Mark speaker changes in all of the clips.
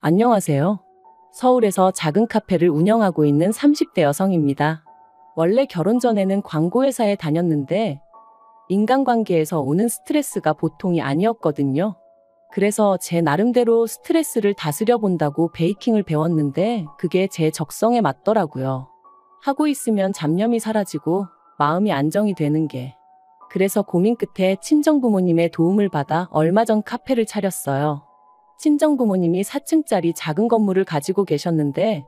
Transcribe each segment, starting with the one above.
Speaker 1: 안녕하세요. 서울에서 작은 카페를 운영하고 있는 30대 여성입니다. 원래 결혼 전에는 광고회사에 다녔는데 인간관계에서 오는 스트레스가 보통이 아니었거든요. 그래서 제 나름대로 스트레스를 다스려 본다고 베이킹을 배웠는데 그게 제 적성에 맞더라고요. 하고 있으면 잡념이 사라지고 마음이 안정이 되는 게. 그래서 고민 끝에 친정부모님의 도움을 받아 얼마 전 카페를 차렸어요. 친정부모님이 4층짜리 작은 건물을 가지고 계셨는데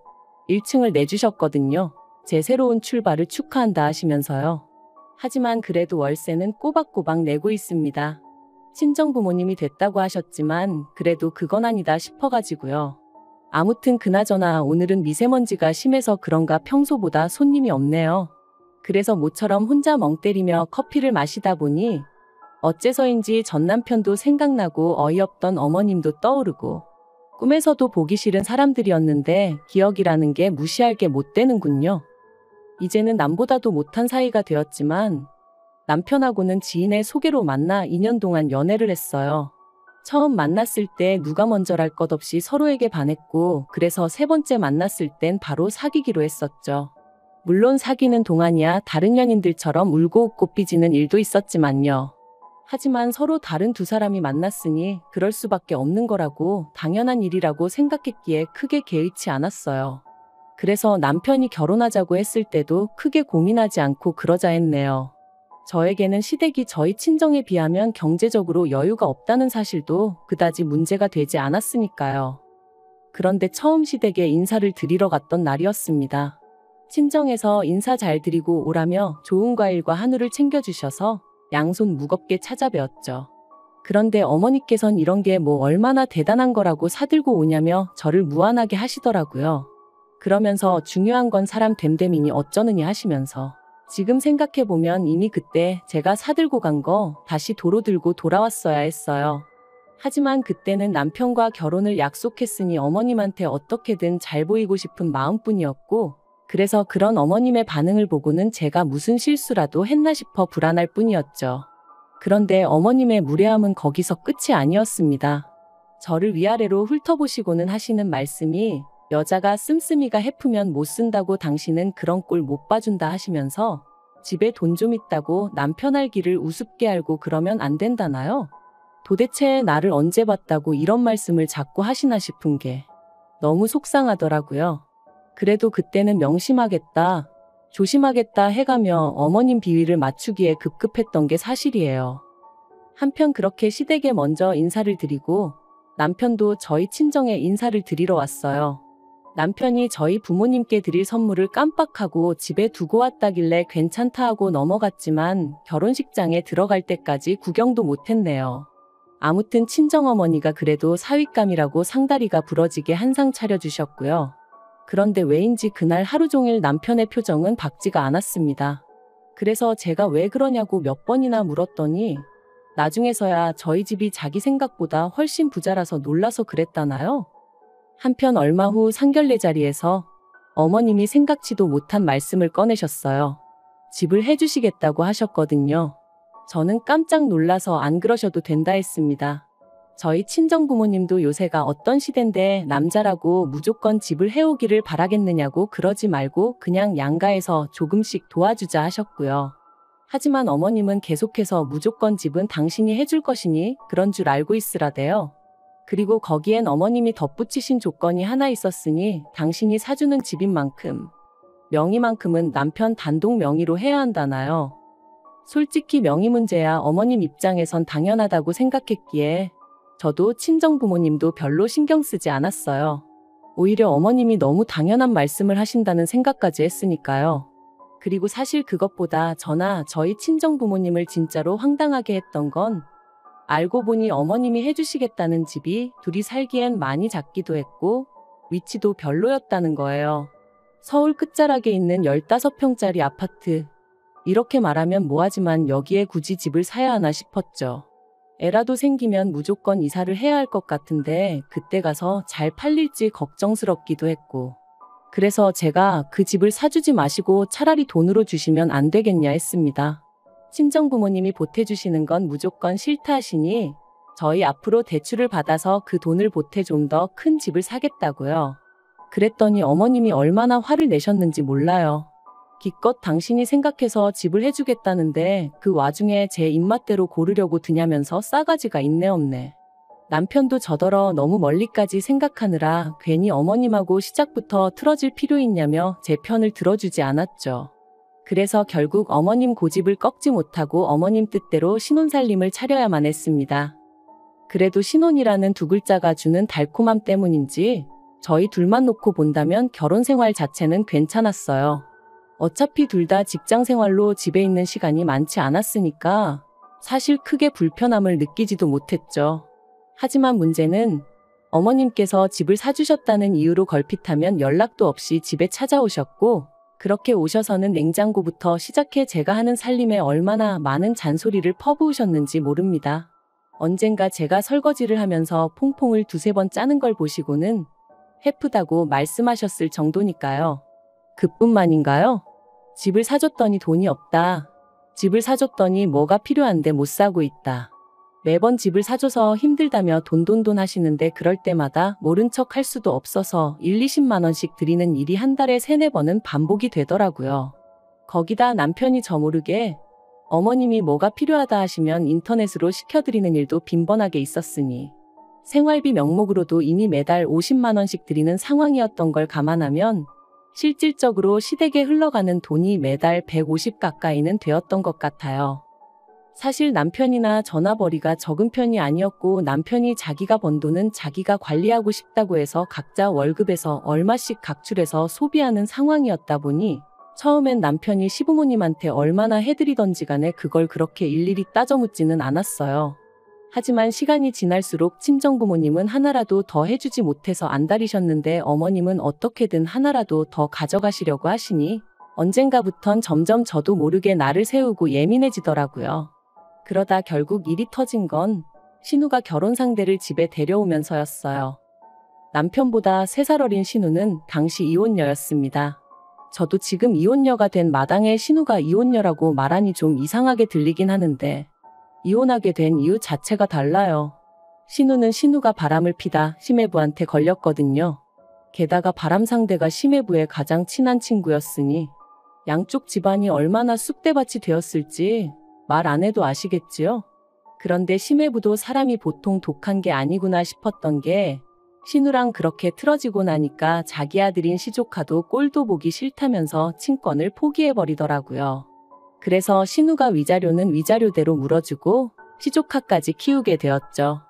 Speaker 1: 1층을 내주셨거든요. 제 새로운 출발을 축하한다 하시면서요. 하지만 그래도 월세는 꼬박꼬박 내고 있습니다. 친정부모님이 됐다고 하셨지만 그래도 그건 아니다 싶어가지고요. 아무튼 그나저나 오늘은 미세먼지가 심해서 그런가 평소보다 손님이 없네요. 그래서 모처럼 혼자 멍 때리며 커피를 마시다 보니 어째서인지 전 남편도 생각나고 어이없던 어머님도 떠오르고 꿈에서도 보기 싫은 사람들이었는데 기억이라는 게 무시할 게 못 되는군요. 이제는 남보다도 못한 사이가 되었지만 남편하고는 지인의 소개로 만나 2년 동안 연애를 했어요. 처음 만났을 때 누가 먼저랄 것 없이 서로에게 반했고 그래서 세 번째 만났을 땐 바로 사귀기로 했었죠. 물론 사귀는 동안이야 다른 연인들처럼 울고 웃고 삐지는 일도 있었지만요. 하지만 서로 다른 두 사람이 만났으니 그럴 수밖에 없는 거라고 당연한 일이라고 생각했기에 크게 개의치 않았어요. 그래서 남편이 결혼하자고 했을 때도 크게 고민하지 않고 그러자 했네요. 저에게는 시댁이 저희 친정에 비하면 경제적으로 여유가 없다는 사실도 그다지 문제가 되지 않았으니까요. 그런데 처음 시댁에 인사를 드리러 갔던 날이었습니다. 친정에서 인사 잘 드리고 오라며 좋은 과일과 한우를 챙겨주셔서 양손 무겁게 찾아뵈었죠. 그런데 어머니께선 이런 게 뭐 얼마나 대단한 거라고 사들고 오냐며 저를 무안하게 하시더라고요. 그러면서 중요한 건 사람 됨됨이니 어쩌느니 하시면서 지금 생각해보면 이미 그때 제가 사들고 간 거 다시 도로 들고 돌아왔어야 했어요. 하지만 그때는 남편과 결혼을 약속했으니 어머님한테 어떻게든 잘 보이고 싶은 마음뿐이었고 그래서 그런 어머님의 반응을 보고는 제가 무슨 실수라도 했나 싶어 불안할 뿐이었죠. 그런데 어머님의 무례함은 거기서 끝이 아니었습니다. 저를 위아래로 훑어보시고는 하시는 말씀이 여자가 씀씀이가 해프면 못 쓴다고 당신은 그런 꼴 못 봐준다 하시면서 집에 돈 좀 있다고 남편 알기를 우습게 알고 그러면 안 된다나요? 도대체 나를 언제 봤다고 이런 말씀을 자꾸 하시나 싶은 게 너무 속상하더라고요. 그래도 그때는 명심하겠다, 조심하겠다 해가며 어머님 비위를 맞추기에 급급했던 게 사실이에요. 한편 그렇게 시댁에 먼저 인사를 드리고 남편도 저희 친정에 인사를 드리러 왔어요. 남편이 저희 부모님께 드릴 선물을 깜빡하고 집에 두고 왔다길래 괜찮다 하고 넘어갔지만 결혼식장에 들어갈 때까지 구경도 못했네요. 아무튼 친정어머니가 그래도 사윗감이라고 상다리가 부러지게 한상 차려주셨고요. 그런데 왜인지 그날 하루 종일 남편의 표정은 밝지가 않았습니다. 그래서 제가 왜 그러냐고 몇 번이나 물었더니 나중에서야 저희 집이 자기 생각보다 훨씬 부자라서 놀라서 그랬다나요? 한편 얼마 후 상견례 자리에서 어머님이 생각지도 못한 말씀을 꺼내셨어요. 집을 해주시겠다고 하셨거든요. 저는 깜짝 놀라서 안 그러셔도 된다 했습니다. 저희 친정부모님도 요새가 어떤 시대인데 남자라고 무조건 집을 해오기를 바라겠느냐고 그러지 말고 그냥 양가에서 조금씩 도와주자 하셨고요. 하지만 어머님은 계속해서 무조건 집은 당신이 해줄 것이니 그런 줄 알고 있으라대요. 그리고 거기엔 어머님이 덧붙이신 조건이 하나 있었으니 당신이 사주는 집인 만큼 명의만큼은 남편 단독 명의로 해야 한다나요. 솔직히 명의 문제야 어머님 입장에선 당연하다고 생각했기에 저도 친정부모님도 별로 신경 쓰지 않았어요. 오히려 어머님이 너무 당연한 말씀을 하신다는 생각까지 했으니까요. 그리고 사실 그것보다 저나 저희 친정부모님을 진짜로 황당하게 했던 건 알고 보니 어머님이 해주시겠다는 집이 둘이 살기엔 많이 작기도 했고 위치도 별로였다는 거예요. 서울 끝자락에 있는 15평짜리 아파트. 이렇게 말하면 뭐하지만 여기에 굳이 집을 사야 하나 싶었죠. 애라도 생기면 무조건 이사를 해야 할 것 같은데 그때 가서 잘 팔릴지 걱정스럽기도 했고 그래서 제가 그 집을 사주지 마시고 차라리 돈으로 주시면 안 되겠냐 했습니다. 친정부모님이 보태주시는 건 무조건 싫다 하시니 저희 앞으로 대출을 받아서 그 돈을 보태 좀 더 큰 집을 사겠다고요. 그랬더니 어머님이 얼마나 화를 내셨는지 몰라요. 기껏 당신이 생각해서 집을 해주겠다는데 그 와중에 제 입맛대로 고르려고 드냐면서 싸가지가 있네 없네. 남편도 저더러 너무 멀리까지 생각하느라 괜히 어머님하고 시작부터 틀어질 필요 있냐며 제 편을 들어주지 않았죠. 그래서 결국 어머님 고집을 꺾지 못하고 어머님 뜻대로 신혼살림을 차려야만 했습니다. 그래도 신혼이라는 두 글자가 주는 달콤함 때문인지 저희 둘만 놓고 본다면 결혼 생활 자체는 괜찮았어요. 어차피 둘 다 직장 생활로 집에 있는 시간이 많지 않았으니까 사실 크게 불편함을 느끼지도 못했죠. 하지만 문제는 어머님께서 집을 사주셨다는 이유로 걸핏하면 연락도 없이 집에 찾아오셨고 그렇게 오셔서는 냉장고부터 시작해 제가 하는 살림에 얼마나 많은 잔소리를 퍼부으셨는지 모릅니다. 언젠가 제가 설거지를 하면서 퐁퐁을 두세 번 짜는 걸 보시고는 해프다고 말씀하셨을 정도니까요. 그뿐만인가요? 집을 사줬더니 돈이 없다. 집을 사줬더니 뭐가 필요한데 못 사고 있다. 매번 집을 사줘서 힘들다며 돈돈돈 하시는데 그럴 때마다 모른 척 할 수도 없어서 20만 원씩 드리는 일이 한 달에 3-4번은 반복이 되더라고요. 거기다 남편이 저 모르게 어머님이 뭐가 필요하다 하시면 인터넷으로 시켜드리는 일도 빈번하게 있었으니 생활비 명목으로도 이미 매달 50만 원씩 드리는 상황이었던 걸 감안하면 실질적으로 시댁에 흘러가는 돈이 매달 150 가까이는 되었던 것 같아요. 사실 남편이나 전화벌이가 적은 편이 아니었고 남편이 자기가 번 돈은 자기가 관리하고 싶다고 해서 각자 월급에서 얼마씩 각출해서 소비하는 상황이었다 보니 처음엔 남편이 시부모님한테 얼마나 해드리던지 간에 그걸 그렇게 일일이 따져 묻지는 않았어요. 하지만 시간이 지날수록 친정부모님은 하나라도 더 해주지 못해서 안달이셨는데 어머님은 어떻게든 하나라도 더 가져가시려고 하시니 언젠가부턴 점점 저도 모르게 나를 세우고 예민해지더라고요. 그러다 결국 일이 터진 건 신우가 결혼 상대를 집에 데려오면서였어요. 남편보다 3살 어린 신우는 당시 이혼녀였습니다. 저도 지금 이혼녀가 된 마당에 신우가 이혼녀라고 말하니 좀 이상하게 들리긴 하는데 이혼하게 된 이유 자체가 달라요. 신우는 신우가 바람을 피다 시매부한테 걸렸거든요. 게다가 바람 상대가 시매부의 가장 친한 친구였으니 양쪽 집안이 얼마나 쑥대밭이 되었을지 말 안 해도 아시겠지요? 그런데 시매부도 사람이 보통 독한 게 아니구나 싶었던 게 신우랑 그렇게 틀어지고 나니까 자기 아들인 시조카도 꼴도 보기 싫다면서 친권을 포기해버리더라고요. 그래서 신우가 위자료는 위자료대로 물어주고 시조카까지 키우게 되었죠.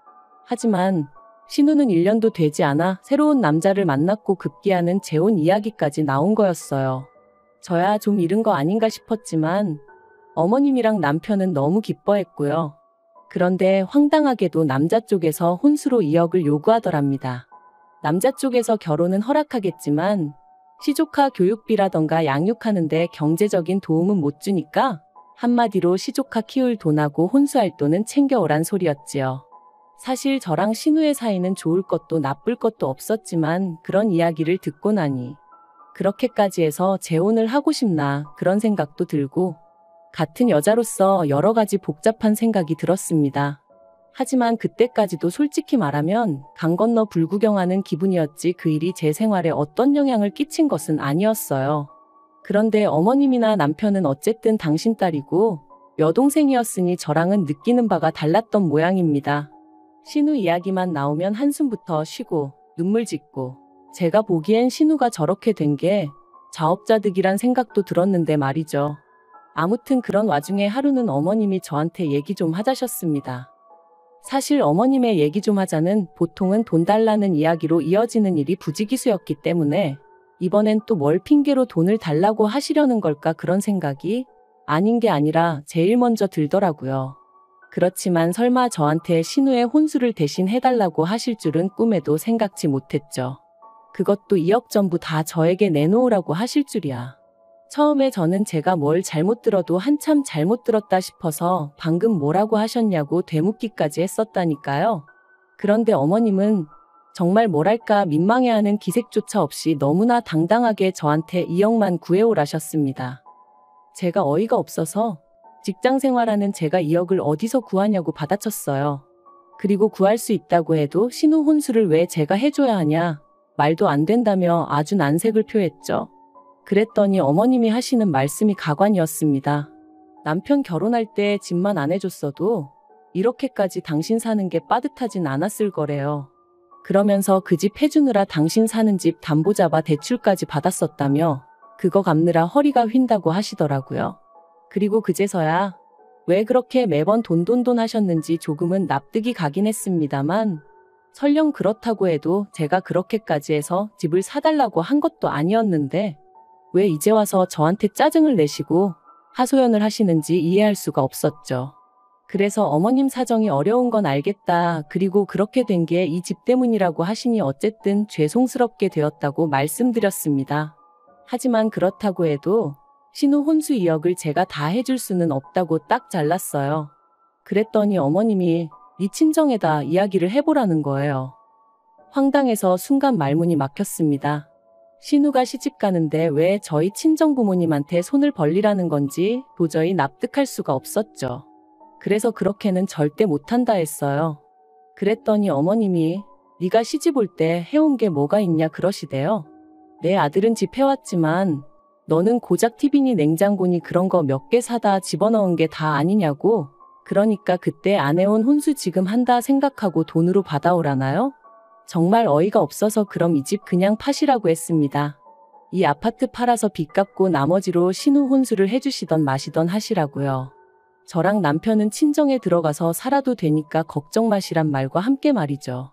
Speaker 1: 하지만 신우는 1년도 되지 않아 새로운 남자를 만났고 급기야는 재혼 이야기까지 나온 거였어요. 저야 좀 이른 거 아닌가 싶었지만 어머님이랑 남편은 너무 기뻐했고요. 그런데 황당하게도 남자 쪽에서 혼수로 2억을 요구하더랍니다. 남자 쪽에서 결혼은 허락하겠지만 시조카 교육비라던가 양육하는데 경제적인 도움은 못 주니까 한마디로 시조카 키울 돈하고 혼수할 돈은 챙겨오란 소리였지요. 사실 저랑 신우의 사이는 좋을 것도 나쁠 것도 없었지만 그런 이야기를 듣고 나니 그렇게까지 해서 재혼을 하고 싶나 그런 생각도 들고 같은 여자로서 여러 가지 복잡한 생각이 들었습니다. 하지만 그때까지도 솔직히 말하면 강 건너 불구경하는 기분이었지 그 일이 제 생활에 어떤 영향을 끼친 것은 아니었어요. 그런데 어머님이나 남편은 어쨌든 당신 딸이고 여동생이었으니 저랑은 느끼는 바가 달랐던 모양입니다. 신우 이야기만 나오면 한숨부터 쉬고 눈물 짓고 제가 보기엔 신우가 저렇게 된 게 자업자득이란 생각도 들었는데 말이죠. 아무튼 그런 와중에 하루는 어머님이 저한테 얘기 좀 하자셨습니다. 사실 어머님의 얘기 좀 하자는 보통은 돈 달라는 이야기로 이어지는 일이 부지기수였기 때문에 이번엔 또 뭘 핑계로 돈을 달라고 하시려는 걸까 그런 생각이 아닌 게 아니라 제일 먼저 들더라고요. 그렇지만 설마 저한테 신우의 혼수를 대신 해달라고 하실 줄은 꿈에도 생각지 못했죠. 그것도 2억 전부 다 저에게 내놓으라고 하실 줄이야. 처음에 저는 제가 뭘 잘못 들어도 한참 잘못 들었다 싶어서 방금 뭐라고 하셨냐고 되묻기까지 했었다니까요. 그런데 어머님은 정말 뭐랄까 민망해하는 기색조차 없이 너무나 당당하게 저한테 2억만 구해오라셨습니다. 제가 어이가 없어서 직장 생활하는 제가 2억을 어디서 구하냐고 받아쳤어요. 그리고 구할 수 있다고 해도 신우 혼수를 왜 제가 해줘야 하냐, 말도 안 된다며 아주 난색을 표했죠. 그랬더니 어머님이 하시는 말씀이 가관이었습니다. 남편 결혼할 때 집만 안 해줬어도 이렇게까지 당신 사는 게 빠듯하진 않았을 거래요. 그러면서 그 집 해주느라 당신 사는 집 담보 잡아 대출까지 받았었다며 그거 갚느라 허리가 휜다고 하시더라고요. 그리고 그제서야 왜 그렇게 매번 돈돈돈 하셨는지 조금은 납득이 가긴 했습니다만, 설령 그렇다고 해도 제가 그렇게까지 해서 집을 사달라고 한 것도 아니었는데 왜 이제 와서 저한테 짜증을 내시고 하소연을 하시는지 이해할 수가 없었죠. 그래서 어머님 사정이 어려운 건 알겠다. 그리고 그렇게 된 게 이 집 때문이라고 하시니 어쨌든 죄송스럽게 되었다고 말씀드렸습니다. 하지만 그렇다고 해도 신우 혼수 2억을 제가 다 해줄 수는 없다고 딱 잘랐어요. 그랬더니 어머님이 네 친정에다 이야기를 해보라는 거예요. 황당해서 순간 말문이 막혔습니다. 신우가 시집 가는데 왜 저희 친정 부모님한테 손을 벌리라는 건지 도저히 납득할 수가 없었죠. 그래서 그렇게는 절대 못한다 했어요. 그랬더니 어머님이 네가 시집 올 때 해온 게 뭐가 있냐 그러시대요. 내 아들은 집 해왔지만 너는 고작 TV니 냉장고니 그런 거 몇 개 사다 집어넣은 게 다 아니냐고. 그러니까 그때 안 해온 혼수 지금 한다 생각하고 돈으로 받아오라나요? 정말 어이가 없어서 그럼 이 집 그냥 파시라고 했습니다. 이 아파트 팔아서 빚 갚고 나머지로 신우 혼수를 해주시던 마시던 하시라고요. 저랑 남편은 친정에 들어가서 살아도 되니까 걱정 마시란 말과 함께 말이죠.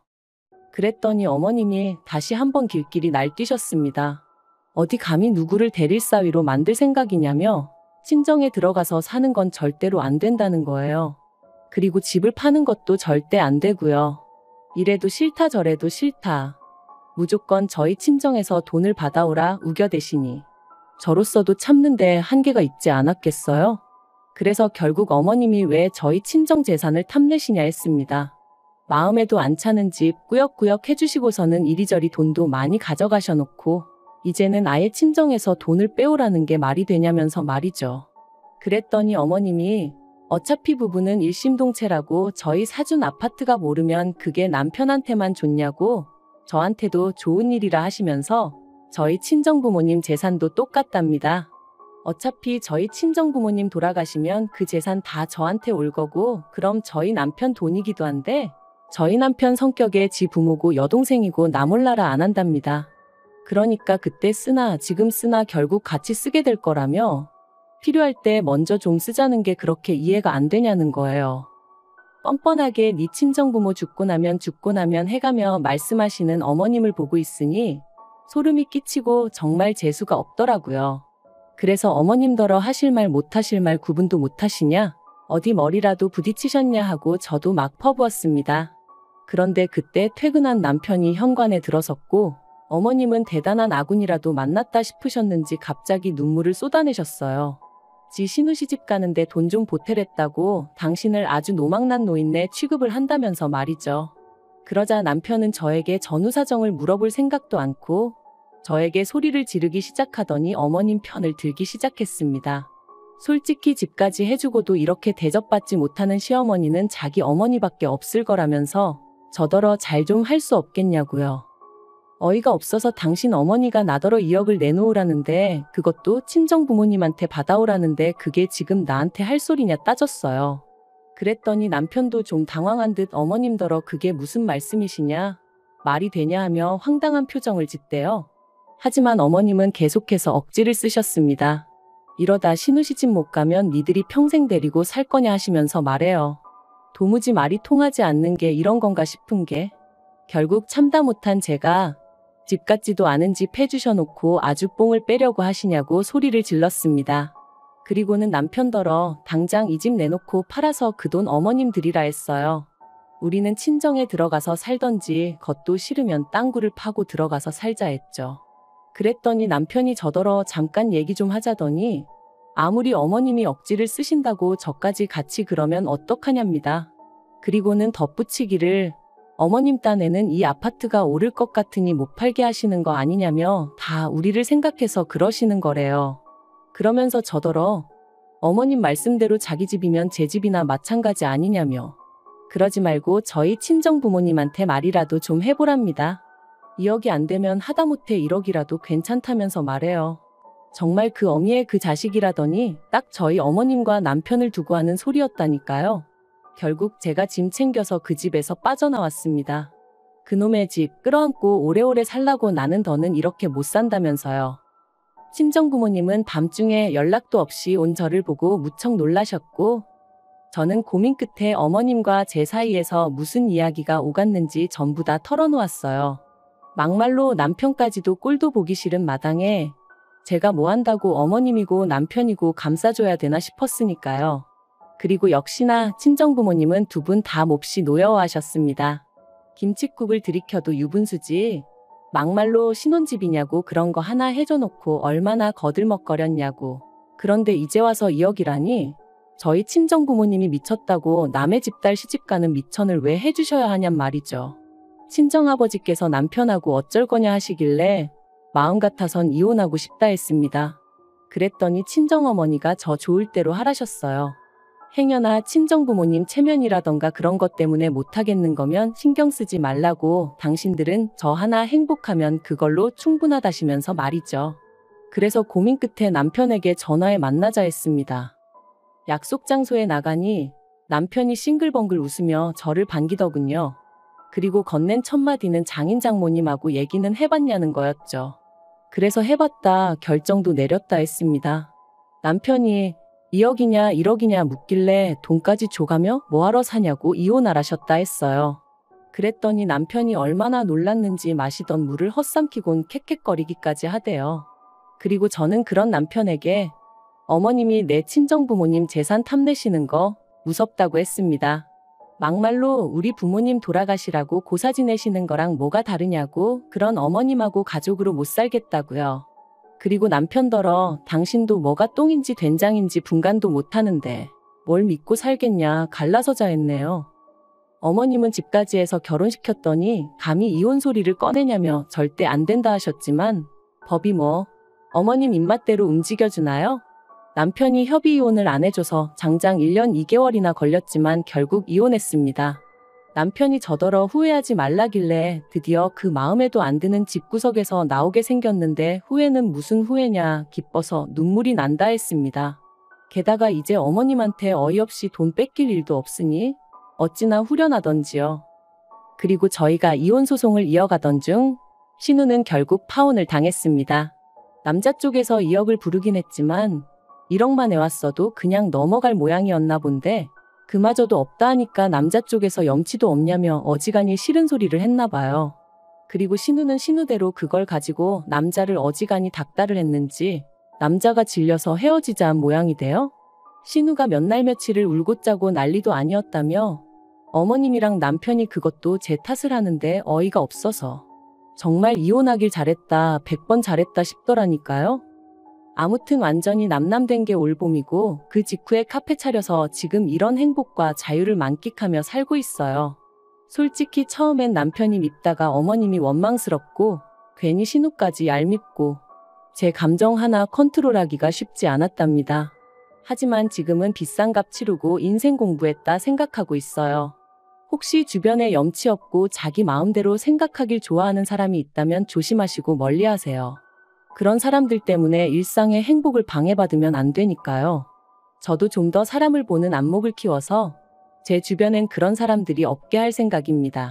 Speaker 1: 그랬더니 어머님이 다시 한번 길길이 날뛰셨습니다. 어디 감히 누구를 대릴 사위로 만들 생각이냐며 친정에 들어가서 사는 건 절대로 안 된다는 거예요. 그리고 집을 파는 것도 절대 안 되고요. 이래도 싫다 저래도 싫다. 무조건 저희 친정에서 돈을 받아오라 우겨대시니 저로서도 참는데 한계가 있지 않았겠어요? 그래서 결국 어머님이 왜 저희 친정 재산을 탐내시냐 했습니다. 마음에도 안 차는 집 꾸역꾸역 해주시고서는 이리저리 돈도 많이 가져가셔놓고 이제는 아예 친정에서 돈을 빼오라는 게 말이 되냐면서 말이죠. 그랬더니 어머님이 어차피 부부는 일심동체라고 저희 사준 아파트가 모르면 그게 남편한테만 좋냐고 저한테도 좋은 일이라 하시면서 저희 친정부모님 재산도 똑같답니다. 어차피 저희 친정부모님 돌아가시면 그 재산 다 저한테 올 거고 그럼 저희 남편 돈이기도 한데 저희 남편 성격에 지 부모고 여동생이고 나 몰라라 안 한답니다. 그러니까 그때 쓰나 지금 쓰나 결국 같이 쓰게 될 거라며 필요할 때 먼저 좀 쓰자는 게 그렇게 이해가 안 되냐는 거예요. 뻔뻔하게 네 친정부모 죽고 나면 해가며 말씀하시는 어머님을 보고 있으니 소름이 끼치고 정말 재수가 없더라고요. 그래서 어머님더러 하실 말 못하실 말 구분도 못하시냐? 어디 머리라도 부딪히셨냐 하고 저도 막 퍼부었습니다. 그런데 그때 퇴근한 남편이 현관에 들어섰고 어머님은 대단한 아군이라도 만났다 싶으셨는지 갑자기 눈물을 쏟아내셨어요. 지 신우 시집 가는데 돈 좀 보태랬다고 당신을 아주 노망난 노인네 취급을 한다면서 말이죠. 그러자 남편은 저에게 전후 사정을 물어볼 생각도 않고 저에게 소리를 지르기 시작하더니 어머님 편을 들기 시작했습니다. 솔직히 집까지 해주고도 이렇게 대접받지 못하는 시어머니는 자기 어머니밖에 없을 거라면서 저더러 잘 좀 할 수 없겠냐고요. 어이가 없어서 당신 어머니가 나더러 2억을 내놓으라는데 그것도 친정 부모님한테 받아오라는데 그게 지금 나한테 할 소리냐 따졌어요. 그랬더니 남편도 좀 당황한 듯 어머님더러 그게 무슨 말씀이시냐? 말이 되냐 하며 황당한 표정을 짓대요. 하지만 어머님은 계속해서 억지를 쓰셨습니다. 이러다 신우 시집 못 가면 니들이 평생 데리고 살 거냐 하시면서 말해요. 도무지 말이 통하지 않는 게 이런 건가 싶은 게 결국 참다 못한 제가 집 같지도 않은 집 해주셔놓고 아주 뽕을 빼려고 하시냐고 소리를 질렀습니다. 그리고는 남편더러 당장 이 집 내놓고 팔아서 그 돈 어머님 드리라 했어요. 우리는 친정에 들어가서 살던지 겉도 싫으면 땅굴을 파고 들어가서 살자 했죠. 그랬더니 남편이 저더러 잠깐 얘기 좀 하자더니 아무리 어머님이 억지를 쓰신다고 저까지 같이 그러면 어떡하냐입니다. 그리고는 덧붙이기를 어머님 딴에는 이 아파트가 오를 것 같으니 못 팔게 하시는 거 아니냐며 다 우리를 생각해서 그러시는 거래요. 그러면서 저더러 어머님 말씀대로 자기 집이면 제 집이나 마찬가지 아니냐며 그러지 말고 저희 친정 부모님한테 말이라도 좀 해보랍니다. 2억이 안 되면 하다못해 1억이라도 괜찮다면서 말해요. 정말 그 어미의 그 자식이라더니 딱 저희 어머님과 남편을 두고 하는 소리였다니까요. 결국 제가 짐 챙겨서 그 집에서 빠져나왔습니다. 그놈의 집 끌어안고 오래오래 살라고 나는 더는 이렇게 못 산다면서요. 친정 부모님은 밤중에 연락도 없이 온 저를 보고 무척 놀라셨고, 저는 고민 끝에 어머님과 제 사이에서 무슨 이야기가 오갔는지 전부 다 털어놓았어요. 막말로 남편까지도 꼴도 보기 싫은 마당에 제가 뭐 한다고 어머님이고 남편이고 감싸줘야 되나 싶었으니까요. 그리고 역시나 친정부모님은 두 분 다 몹시 노여워하셨습니다. 김칫국을 들이켜도 유분수지. 막말로 신혼집이냐고 그런 거 하나 해줘놓고 얼마나 거들먹거렸냐고. 그런데 이제 와서 2억이라니? 저희 친정부모님이 미쳤다고 남의 집 딸 시집가는 미천을 왜 해주셔야 하냔 말이죠. 친정아버지께서 남편하고 어쩔 거냐 하시길래 마음 같아선 이혼하고 싶다 했습니다. 그랬더니 친정어머니가 저 좋을 대로 하라셨어요. 행여나 친정부모님 체면이라던가 그런 것 때문에 못하겠는 거면 신경 쓰지 말라고, 당신들은 저 하나 행복하면 그걸로 충분하다시면서 말이죠. 그래서 고민 끝에 남편에게 전화해 만나자 했습니다. 약속 장소에 나가니 남편이 싱글벙글 웃으며 저를 반기더군요. 그리고 건넨 첫 마디는 장인 장모님하고 얘기는 해봤냐는 거였죠. 그래서 해봤다, 결정도 내렸다 했습니다. 남편이 2억이냐 1억이냐 묻길래 돈까지 줘가며 뭐하러 사냐고 이혼하라셨다 했어요. 그랬더니 남편이 얼마나 놀랐는지 마시던 물을 헛삼키곤 캑캑거리기까지 하대요. 그리고 저는 그런 남편에게 어머님이 내 친정부모님 재산 탐내시는 거 무섭다고 했습니다. 막말로 우리 부모님 돌아가시라고 고사 지내시는 거랑 뭐가 다르냐고, 그런 어머님하고 가족으로 못 살겠다고요. 그리고 남편더러 당신도 뭐가 똥인지 된장인지 분간도 못하는데 뭘 믿고 살겠냐 갈라서자 했네요. 어머님은 집까지 해서 결혼시켰더니 감히 이혼 소리를 꺼내냐며 절대 안 된다 하셨지만 법이 뭐 어머님 입맛대로 움직여주나요? 남편이 협의 이혼을 안 해줘서 장장 1년 2개월이나 걸렸지만 결국 이혼했습니다. 남편이 저더러 후회하지 말라길래 드디어 그 마음에도 안 드는 집구석에서 나오게 생겼는데 후회는 무슨 후회냐, 기뻐서 눈물이 난다 했습니다. 게다가 이제 어머님한테 어이없이 돈 뺏길 일도 없으니 어찌나 후련하던지요. 그리고 저희가 이혼 소송을 이어가던 중 신우는 결국 파혼을 당했습니다. 남자 쪽에서 2억을 부르긴 했지만 1억만 해왔어도 그냥 넘어갈 모양이었나 본데 그마저도 없다 하니까 남자 쪽에서 염치도 없냐며 어지간히 싫은 소리를 했나 봐요. 그리고 신우는 신우대로 그걸 가지고 남자를 어지간히 닥달을 했는지 남자가 질려서 헤어지자 한 모양이 돼요. 신우가 몇 날 며칠을 울고 짜고 난리도 아니었다며 어머님이랑 남편이 그것도 제 탓을 하는데 어이가 없어서 정말 이혼하길 잘했다, 100번 잘했다 싶더라니까요. 아무튼 완전히 남남된 게 올봄이고 그 직후에 카페 차려서 지금 이런 행복과 자유를 만끽하며 살고 있어요. 솔직히 처음엔 남편이 밉다가 어머님이 원망스럽고 괜히 신우까지 얄밉고 제 감정 하나 컨트롤하기가 쉽지 않았답니다. 하지만 지금은 비싼 값 치르고 인생 공부했다 생각하고 있어요. 혹시 주변에 염치 없고 자기 마음대로 생각하길 좋아하는 사람이 있다면 조심하시고 멀리하세요. 그런 사람들 때문에 일상의 행복을 방해받으면 안 되니까요. 저도 좀 더 사람을 보는 안목을 키워서 제 주변엔 그런 사람들이 없게 할 생각입니다.